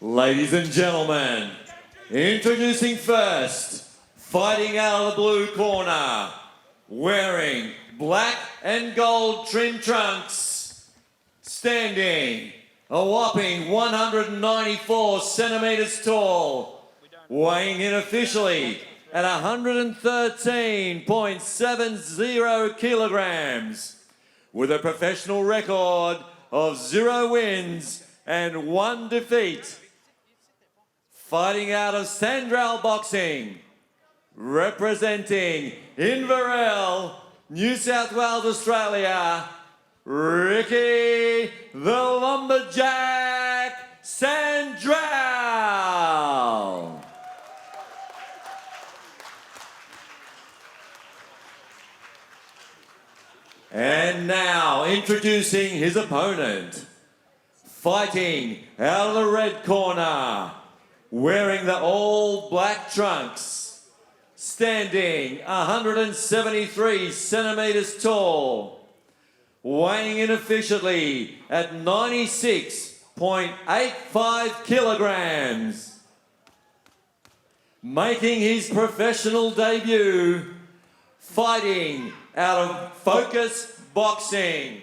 Ladies and gentlemen, introducing first, fighting out of the blue corner, wearing black and gold trim trunks, standing a whopping 194 centimeters tall, weighing in officially at 113.70 kilograms, with a professional record of 0 wins and 1 defeat. Fighting out of Sandral Boxing, representing Inverell, New South Wales, Australia, Ricky the Lumberjack Sandral. And now introducing his opponent, fighting out of the red corner, wearing the all black trunks, standing 173 centimeters tall, weighing in officially at 96.85 kilograms, making his professional debut, fighting out of Focus Boxing,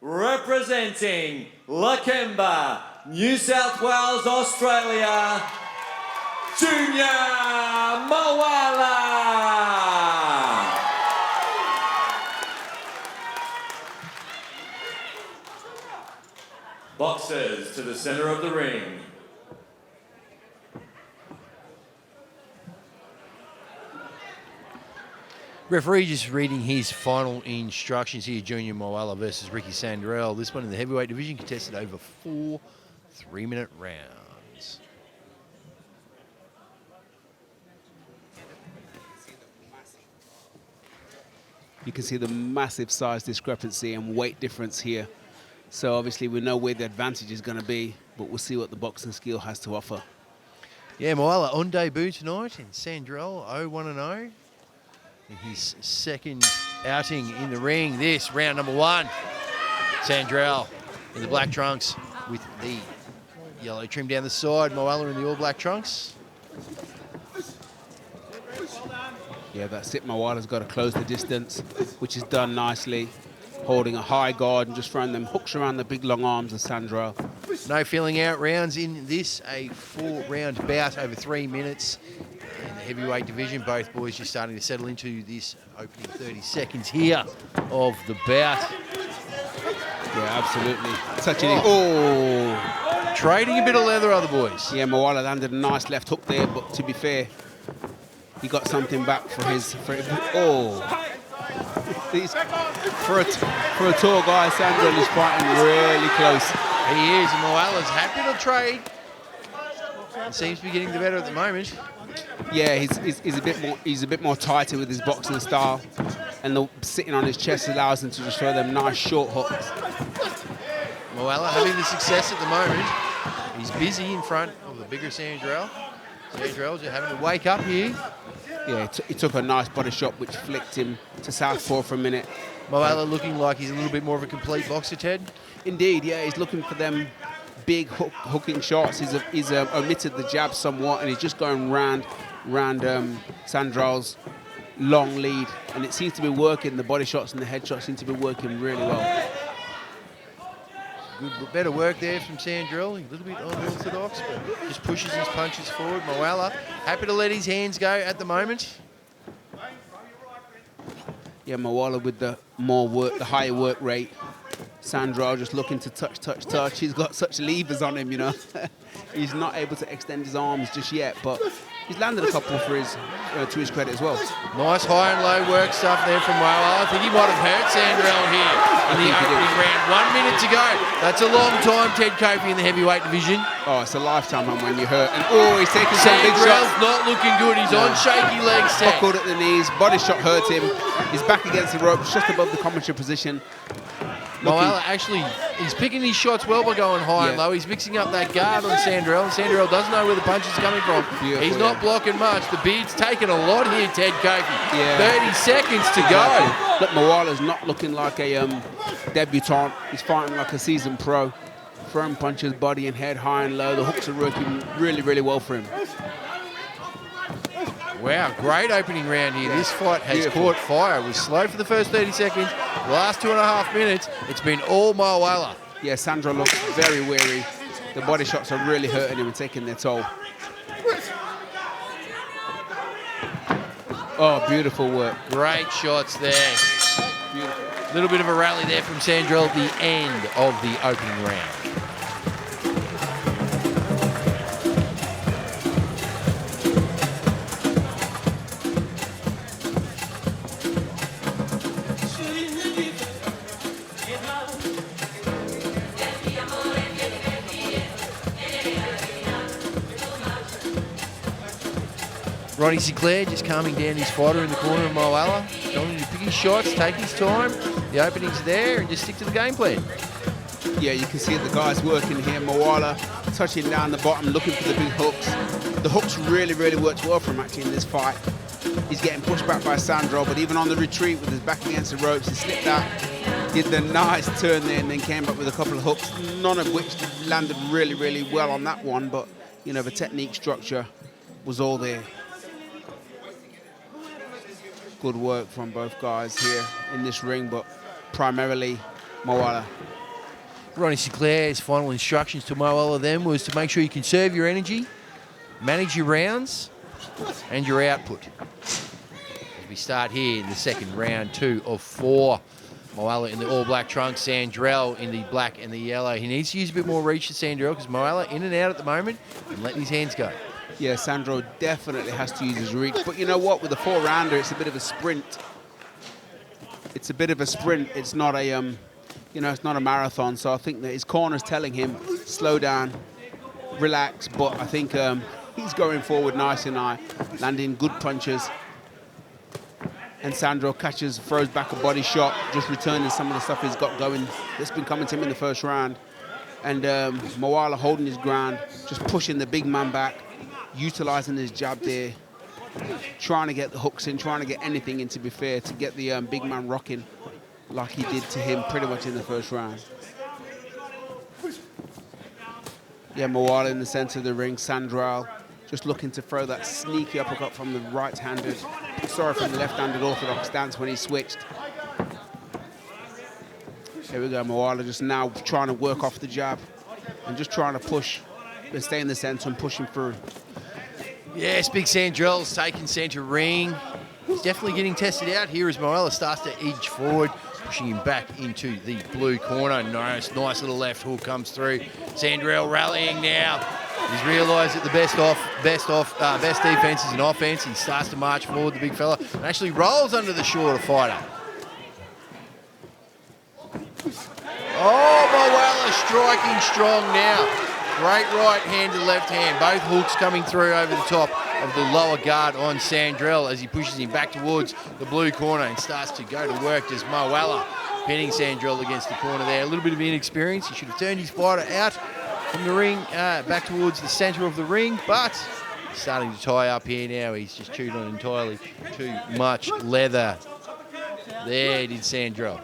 representing Lakemba, New South Wales, Australia, Junior Moala. Boxers to the center of the ring. Referee just reading his final instructions here, Junior Moala versus Ricky Sandral. This one in the heavyweight division contested over 4 3-minute rounds. You can see the massive size discrepancy and weight difference here. So obviously we know where the advantage is going to be, but we'll see what the boxing skill has to offer. Yeah, Moala on debut tonight, and Sandral 0-1-0 in his second outing in the ring. This round number 1. Sandral in the black trunks with the yellow trim down the side. Moala in the all black trunks. Yeah, that's it. Moala's got to close the distance, which is done nicely. Holding a high guard and just throwing them hooks around the big long arms of Sandral. No filling out rounds in this, a 4-round bout over 3 minutes. In the heavyweight division, both boys just starting to settle into this opening 30 seconds here of the bout. Yeah, absolutely. Oh. Trading a bit of leather, other boys. Yeah, Moala landed a nice left hook there, but to be fair, he got something back for his. For a tall guy, Sandral is fighting really close. He is, and Moala's happy to trade. He seems to be getting the better at the moment. Yeah, he's a bit more tighter with his boxing style, and the sitting on his chest allows him to just throw them nice short hooks. Moala having the success at the moment. He's busy in front of the bigger Sandral. Sandral just having to wake up here. Yeah, he took a nice body shot which flicked him to southpaw for a minute. Moala looking like he's a little bit more of a complete boxer, Ted. Indeed, yeah, he's looking for them big hooking shots. He's omitted the jab somewhat, and he's just going round Sandral's long lead, and it seems to be working. The body shots and the head shots seem to be working really well. Good, better work there from Sandral. A little bit unorthodox, but just pushes his punches forward. Moala happy to let his hands go at the moment. Yeah, Moala with the higher work rate. Sandral just looking to touch. He's got such levers on him, you know. He's not able to extend his arms just yet, but he's landed a couple for his to his credit as well. Nice high and low work stuff there from Moala. I think he might have hurt Sandral here in the opening round. 1 minute to go. That's a long time, Ted Kofi, in the heavyweight division. Oh, it's a lifetime when you hurt. And he's taking some big shots. Sandral's not looking good. He's on shaky legs, Ted. Buckled at the knees. Body shot hurt him. He's back against the ropes, just above the commentary position. Moala actually, he's picking his shots well by going high and low. He's mixing up that guard on Sandral. Sandral doesn't know where the punch is coming from. He's not blocking much. The beard's taking a lot here, Ted Kofi. 30 seconds to go. Look, Moala's not looking like a debutant. He's fighting like a seasoned pro. Throwing punches, body and head, high and low. The hooks are working really, really well for him. Wow, great opening round here. This fight has Beautiful. caught fire. It was slow for the first 30 seconds. The last 2.5 minutes, it's been all Moala. Yeah, Sandral looks very weary. The body shots are really hurting him and taking their toll. Oh, beautiful work. Great shots there. Beautiful. A little bit of a rally there from Sandral at the end of the opening round. Ronnie Sinclair just calming down his fighter in the corner of Moala. Telling him to pick his shots, take his time. The opening's there and just stick to the game plan. Yeah, you can see the guys working here. Moala touching down the bottom, looking for the big hooks. The hooks really, really worked well for him actually in this fight. He's getting pushed back by Sandral, but even on the retreat with his back against the ropes, he slipped out, did the nice turn there, and then came back with a couple of hooks, none of which landed really, really well on that one, but, you know, the technique structure was all there. Good work from both guys here in this ring, but primarily Moala. Ronnie Sinclair's final instructions to Moala then was to make sure you conserve your energy, manage your rounds, and your output. As we start here in the second round 2 of 4. Moala in the all-black trunks, Sandral in the black and the yellow. He needs to use a bit more reach to Sandral because Moala in and out at the moment and letting his hands go. Yeah, Sandro definitely has to use his reach. But you know what? With a 4-rounder, it's a bit of a sprint. It's a bit of a sprint. It's not a, you know, it's not a marathon. So I think that his corner's telling him, slow down, relax. But I think he's going forward nice and high, landing good punches. And Sandro catches, throws back a body shot, just returning some of the stuff he's got going that's been coming to him in the first round. And Moala holding his ground, just pushing the big man back, utilizing his jab there, trying to get the hooks in, trying to get anything in, to be fair, to get the big man rocking like he did to him pretty much in the first round. Yeah, Moala in the center of the ring, Sandral just looking to throw that sneaky uppercut from the right-handed, sorry, from the left-handed orthodox stance when he switched. Here we go, Moala just now trying to work off the jab and just trying to push and stay in the center and pushing through. Yes, Big Sandral's taking centre ring. He's definitely getting tested out here as Moala starts to edge forward, pushing him back into the blue corner. Nice little left hook comes through. Sandral rallying now. He's realised that the best defence is an offence. He starts to march forward, the big fella, and actually rolls under the shorter fighter. Oh, Moala striking strong now. Great right hand to left hand. Both hooks coming through over the top of the lower guard on Sandral as he pushes him back towards the blue corner and starts to go to work as Moala pinning Sandral against the corner there. A little bit of inexperience. He should have turned his fighter out from the ring, back towards the centre of the ring, but he's starting to tie up here now. He's just chewed on entirely too much leather. There did Sandral.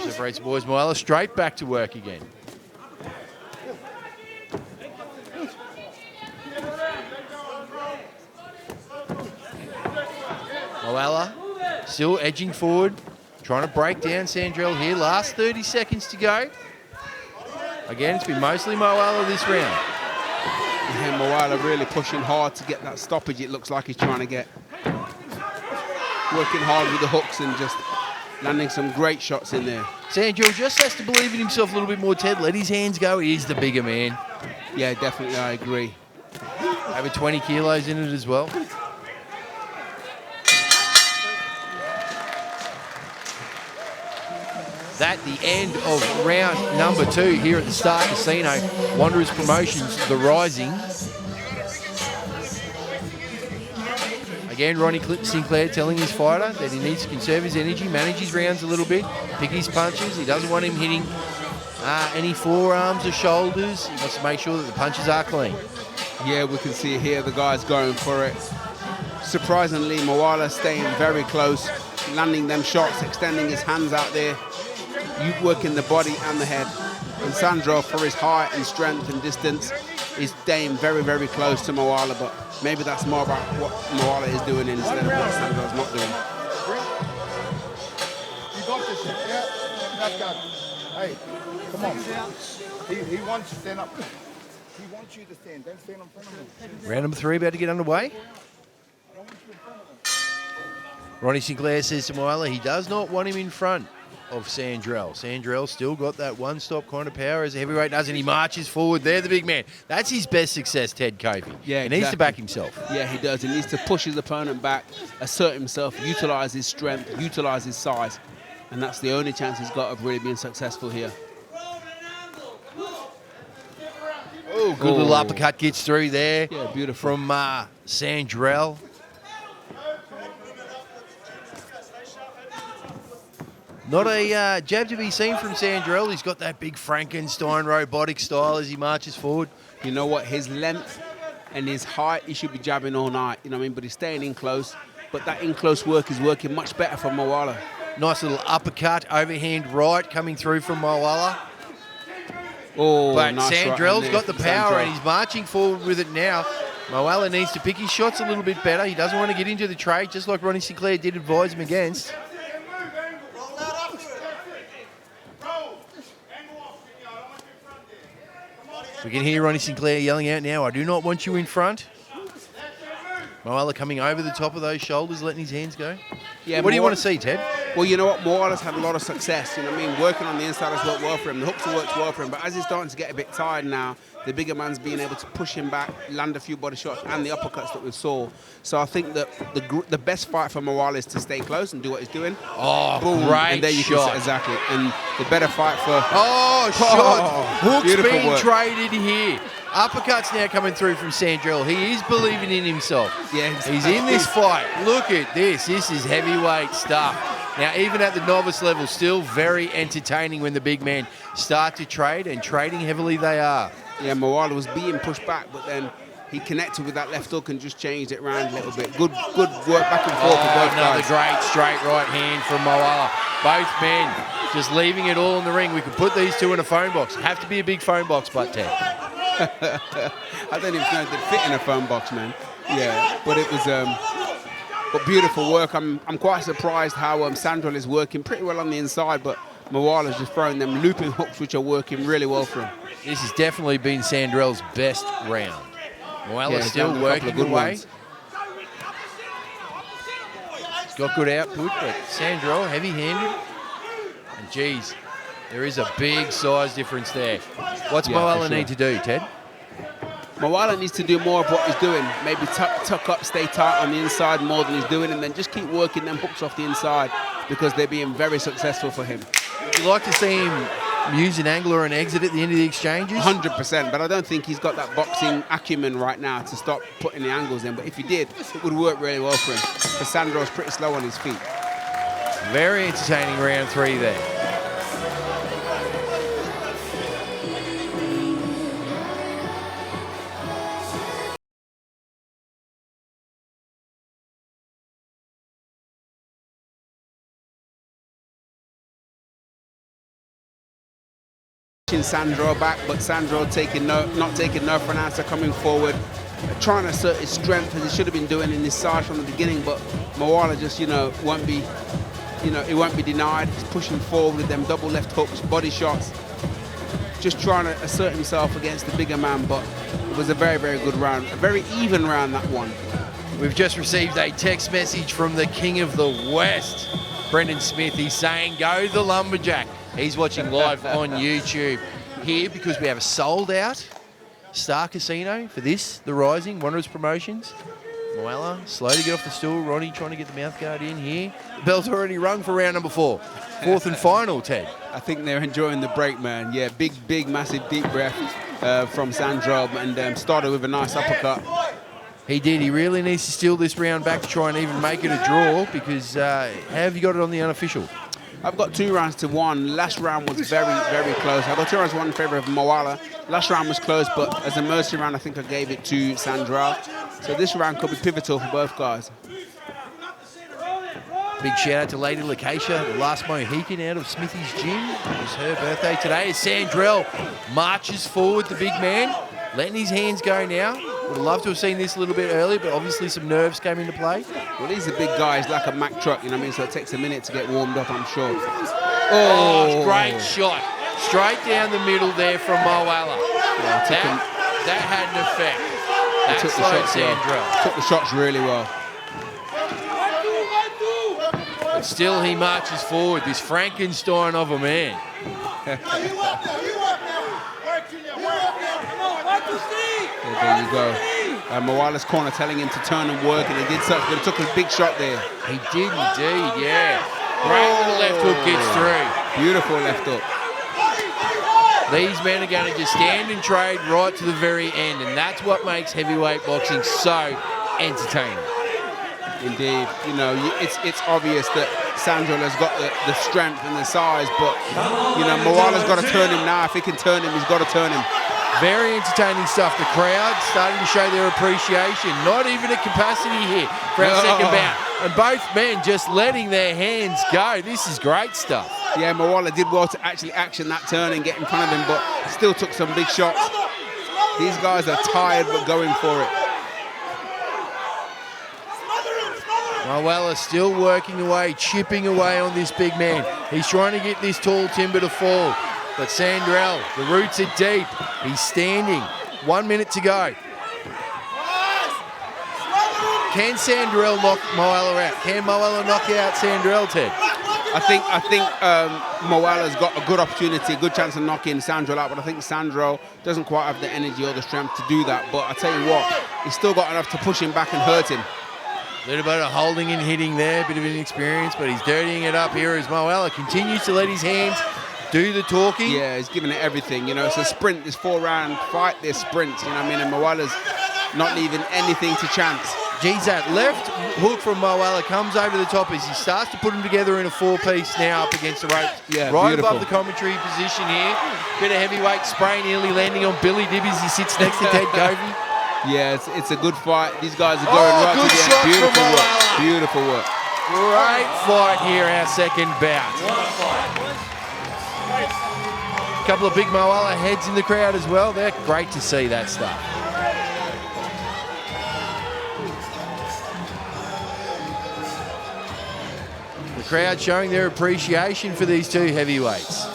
Separates the boys. Moala straight back to work again. Moala still edging forward, trying to break down Sandral here. Last 30 seconds to go. Again, it's been mostly Moala this round. And Moala really pushing hard to get that stoppage it looks like he's trying to get. Working hard with the hooks and just landing some great shots in there. Sandral just has to believe in himself a little bit more, Ted. Let his hands go. He is the bigger man. Yeah, definitely, I agree. Over 20 kilos in it as well. That the end of round number 2 here at the Star Casino. Wanderers Promotions, The Rising. Again, Ronnie Sinclair telling his fighter that he needs to conserve his energy, manage his rounds a little bit, pick his punches. He doesn't want him hitting any forearms or shoulders. He wants to make sure that the punches are clean. Yeah, we can see here the guys going for it. Surprisingly, Moala staying very close, landing them shots, extending his hands out there. you working the body and the head. And Sandral, for his height and strength and distance, is staying very, very close to Moala, but maybe that's more about what Moala is doing instead of what Sandral's not doing. You got this shit, yeah? That's good. Hey, come on. He wants you to stand up. He wants you to stand. Don't stand in front of him. Round number 3 about to get underway. Ronnie Sinclair says to Moala he does not want him in front of Sandral. Sandral's still got that one-stop kind of power as a heavyweight does, and he marches forward. They're the big man. That's his best success, Ted Kofi. Yeah, he needs to back himself. Yeah, he does. He needs to push his opponent back, assert himself, utilize his strength, utilize his size. And that's the only chance he's got of really being successful here. Oh, good little uppercut gets through there. Yeah, beautiful. From Sandral. Not a jab to be seen from Sandral. He's got that big Frankenstein robotic style as he marches forward. You know what? His length and his height, he should be jabbing all night. You know what I mean? But he's staying in close. But that in close work is working much better for Moala. Nice little uppercut, overhand right coming through from Moala. Oh, but nice Sandral's right got the power and he's marching forward with it now. Moala needs to pick his shots a little bit better. He doesn't want to get into the trade, just like Ronnie Sinclair did advise him against. We can hear Ronnie Sinclair yelling out now, I do not want you in front. Moala coming over the top of those shoulders, letting his hands go. Yeah, what do you want to see, Ted? Well, you know what? Moala's had a lot of success. You know what I mean? Working on the inside has worked well for him. The hooks have worked well for him. But as he's starting to get a bit tired now, the bigger man's being able to push him back, land a few body shots, and the uppercuts that we saw. So I think that the best fight for Moala is to stay close and do what he's doing. Oh, boom, great and there you shot. can exactly. And the better fight for... Oh, shot. Hooks beautiful being work. traded here. Uppercuts now coming through from Sandral. He is believing in himself. Yeah, he's in this fight. Look at this. This is heavyweight stuff. Now, even at the novice level, still very entertaining when the big men start to trade, and trading heavily they are. Yeah, Moala was being pushed back, but then he connected with that left hook and just changed it around a little bit. Good work back and forth for both another guys. great straight right hand from Moala. Both men just leaving it all in the ring. We could put these two in a phone box. Have to be a big phone box, but Ted. I don't even know if they'd fit in a phone box, man. Yeah, but it was but beautiful work. I'm quite surprised how Sandral is working pretty well on the inside, but Moala's just throwing them looping hooks, which are working really well for him. This has definitely been Sandral's best round. Moala's still working away. He's got good output, but Sandral heavy-handed. And geez, there is a big size difference there. What's Moala need to do, Ted? Moala needs to do more of what he's doing. Maybe tuck up, stay tight on the inside more than he's doing, and then just keep working them hooks off the inside because they're being very successful for him. Would you like to see him use an angle or an exit at the end of the exchanges? 100%, but I don't think he's got that boxing acumen right now to stop putting the angles in. But if he did, it would work really well for him. Because Sandral's pretty slow on his feet. Very entertaining round 3 there. Sandral back, but Sandral not taking no for an answer, coming forward, trying to assert his strength as he should have been doing in this side from the beginning. But Moala just, won't be denied. He's pushing forward with them double left hooks, body shots, just trying to assert himself against the bigger man. But it was a very, very good round, a very even round, that one. We've just received a text message from the King of the West, Brendan Smith. He's saying, go the Lumberjack. He's watching live on YouTube here because we have a sold-out Star Casino for this, The Rising, Wanderers Promotions. Moala, slow to get off the stool. Ronnie trying to get the mouthguard in here. The bell's already rung for round number 4. Fourth and final, Ted. I think they're enjoying the break, man. Yeah, big, massive deep breath from Sandral, and started with a nice uppercut. He did. He really needs to steal this round back to try and even make it a draw because how have you got it on the unofficial? I've got 2 rounds to 1. Last round was very, very close. I got 2 rounds to 1 in favor of Moala. Last round was close, but as a mercy round, I think I gave it to Sandral. So this round could be pivotal for both guys. Big shout out to Lady Lakeisha, the last Mohican out of Smithy's gym. It was her birthday today. As Sandral marches forward, the big man, letting his hands go now. Would have loved to have seen this a little bit earlier, but obviously some nerves came into play. Well, he's a big guy. He's like a Mack truck, you know what I mean? So it takes a minute to get warmed up, I'm sure. Oh, great shot. Straight down the middle there from Moala. Yeah, that had an effect. That took the slowed shots Sandral. well. Took the shots really well. But still he marches forward, this Frankenstein of a man. There you go. Moala's corner telling him to turn and work, and he did such, but he took a big shot there. He did indeed, yeah. Great little left hook gets through. Beautiful left hook. These men are going to just stand and trade right to the very end, and that's what makes heavyweight boxing so entertaining. Indeed, you know, it's obvious that Sandral has got the strength and the size, but, you know, Moala's got to turn him now. If he can turn him, he's got to turn him. Very entertaining stuff. The crowd starting to show their appreciation. Not even at capacity here for our second bout. And both men just letting their hands go. This is great stuff. Yeah, Moala did well to actually action that turn and get in front of him, but still took some big shots. These guys are tired but going for it. Moala still working away, chipping away on this big man. He's trying to get this tall timber to fall. But Sandral, the roots are deep. He's standing. 1 minute to go. Can Sandral knock Moala out? Can Moala knock out Sandral, Ted? I think Moala's got a good opportunity, a good chance of knocking Sandral out, but I think Sandral doesn't quite have the energy or the strength to do that. But I tell you what, he's still got enough to push him back and hurt him. A little bit of holding and hitting there, a bit of inexperience, but he's dirtying it up here as Moala continues to let his hands do the talking. Yeah, he's giving it everything. You know, it's a sprint, this 4-round fight, there's sprints, you know what I mean? And Moala's not leaving anything to chance. Geez, that left hook from Moala comes over the top as he starts to put them together in a four-piece now up against the ropes. Yeah, right beautiful. above the commentary position here. Bit of heavyweight spray nearly landing on Billy Dibby as he sits next to Ted Covey. Yeah, it's a good fight. These guys are going right good to the shot end. Beautiful from work. Moala. Beautiful work. Great fight here, our second bout. A couple of big Moala heads in the crowd as well. They're great to see that stuff. The crowd showing their appreciation for these two heavyweights.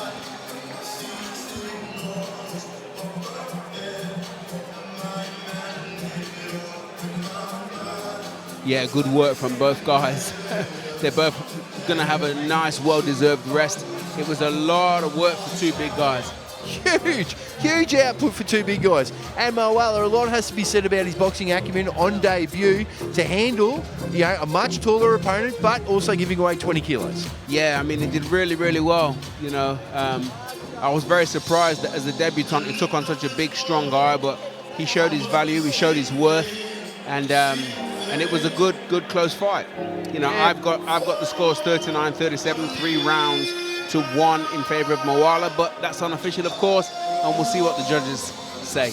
Yeah, good work from both guys. They're both going to have a nice, well-deserved rest. It was a lot of work for two big guys. Huge output for two big guys. And Moala, a lot has to be said about his boxing acumen on debut to handle, you know, a much taller opponent, but also giving away 20 kilos. Yeah, I mean, he did really, really well. You know, I was very surprised that as a debutant, he took on such a big, strong guy, but he showed his value, he showed his worth, and it was a good, close fight. You know, yeah. I've got the scores 39-37, 3 rounds to 1 in favor of Moala, but that's unofficial, of course, and we'll see what the judges say.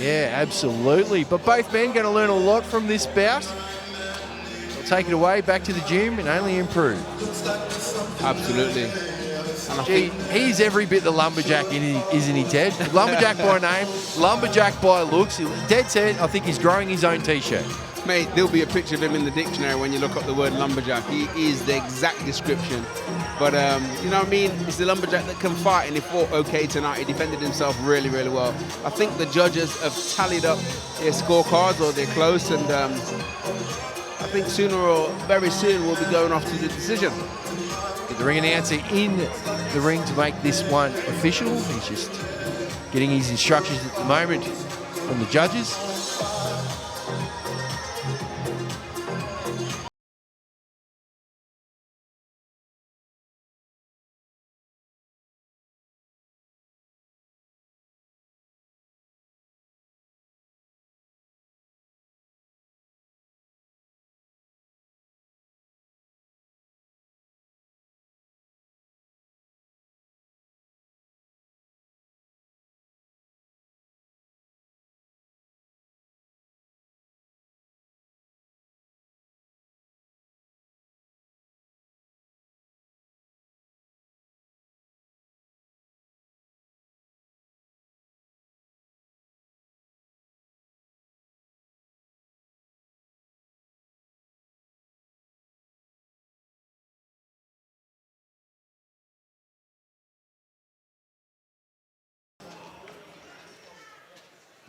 Yeah, absolutely. But both men going to learn a lot from this bout. They'll take it away back to the gym and only improve. Absolutely. And Gee, he's every bit the lumberjack, isn't he, Ted? Lumberjack by name, lumberjack by looks. Ted said, I think he's growing his own T-shirt. Mate, there'll be a picture of him in the dictionary when you look up the word lumberjack. He is the exact description. But, you know what I mean? It's the lumberjack that can fight, and he fought okay tonight. He defended himself really, really well. I think the judges have tallied up their scorecards, or they're close, and I think sooner or very soon we'll be going off to the decision. Get the ring announcer in the ring to make this one official. He's just getting his instructions at the moment from the judges.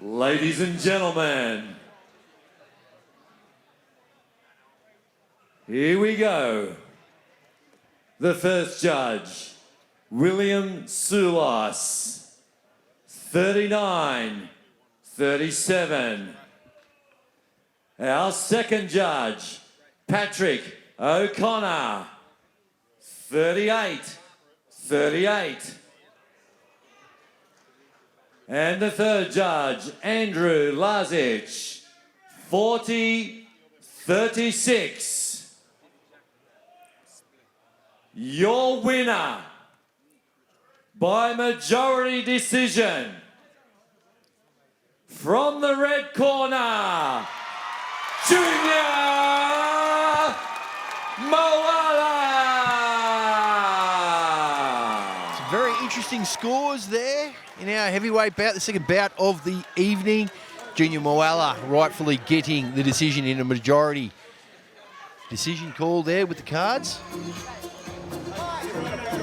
Ladies and gentlemen, here we go. The first judge, William Sulos, 39-37. Our second judge, Patrick O'Connor, 38-38. And the third judge, Andrew Lazic, 40-36. Your winner by majority decision from the red corner, Junior Moala. Some very interesting scores there in our heavyweight bout, the second bout of the evening. Junior Moala rightfully getting the decision in a majority decision call there with the cards.